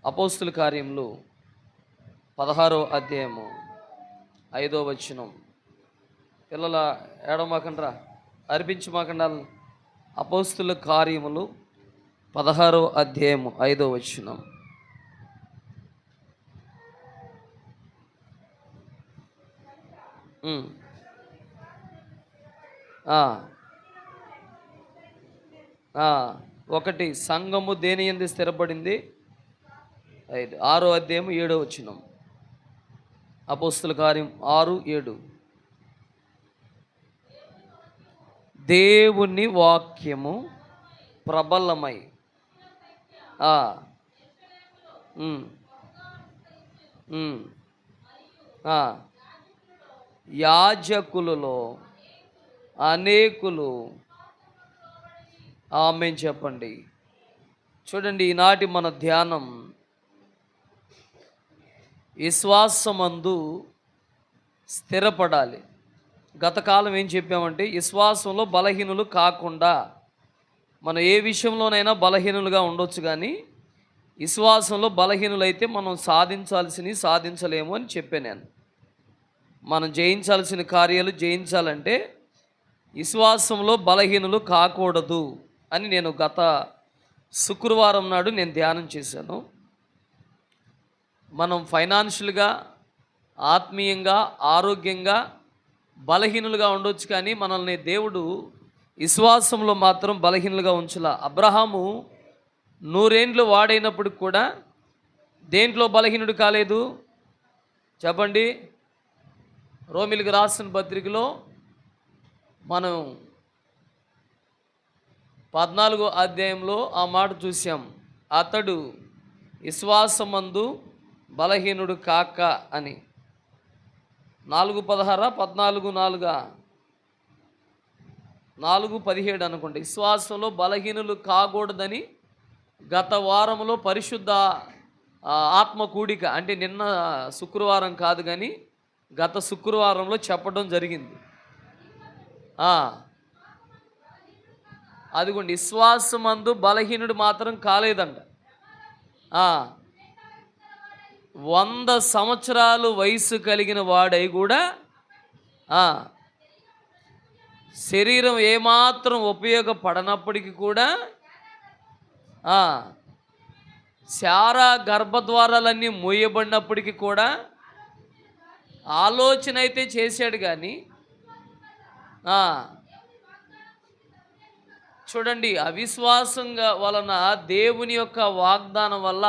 అపోస్తుల కార్యములు 16వ అధ్యాయము 5వ వచనం. పిల్లల ఏడవమాకండ్రా, అర్పించమాకండా. అపోస్తుల కార్యములు 16వ అధ్యాయము 5వ వచనం. ఒకటి, సంఘము దేని యందు స్థిరపడింది. 6వ అధ్యాయం 7వ వచనం. అపోస్తుల కార్యం 6:7. దేవుని వాక్యము ప్రబలమై యాజకులలో అనేకులు ఆమేన్ చెప్పండి. చూడండి, ఈనాటి మన ధ్యానం విశ్వాసమందు స్థిరపడాలి. గత కాలం ఏం చెప్పామంటే, విశ్వాసంలో బలహీనులు కాకుండా, మనం ఏ విషయంలోనైనా బలహీనులుగా ఉండొచ్చు, కానీ విశ్వాసంలో బలహీనులైతే మనం సాధించాల్సినవి సాధించలేము అని చెప్పాను నేను. మనం జయించాల్సిన కార్యాలు జయించాలంటే విశ్వాసంలో బలహీనులు కాకూడదు అని నేను గత శుక్రవారం నాడు నేను ధ్యానం చేశాను. మనం ఫైనాన్షియల్గా, ఆత్మీయంగా, ఆరోగ్యంగా బలహీనులుగా ఉండొచ్చు, కానీ మనల్ని దేవుడు విశ్వాసంలో మాత్రం బలహీనులుగా ఉంచలా. అబ్రహాము 100 ఏండ్లు వాడైనప్పుడు కూడా దేంట్లో బలహీనుడు కాలేదు చెప్పండి. రోమిలికి రాసిన పత్రికలో మనం 14వ అధ్యాయంలో ఆ మాట చూసాం. అతడు విశ్వాసమందు బలహీనుడు కాక అని. 4:16, 14:4, 4:17 అనుకోండి. విశ్వాసంలో బలహీనులు కాకూడదని గత వారంలో పరిశుద్ధ ఆత్మ కూడిక, అంటే నిన్న శుక్రవారం కాదు కానీ గత శుక్రవారంలో చెప్పడం జరిగింది. అదిగోండి, విశ్వాసమందు బలహీనుడు మాత్రం కాలేదంట. 100 సంవత్సరాలు వయసు కలిగిన వాడై కూడా శరీరం ఏమాత్రం ఉపయోగపడనప్పటికీ కూడా శారా గర్భద్వారాలన్నీ మూయబడినప్పటికీ కూడా ఆలోచన అయితే చేశాడు. కానీ చూడండి, అవిశ్వాసంగా వలన దేవుని యొక్క వాగ్దానం వల్ల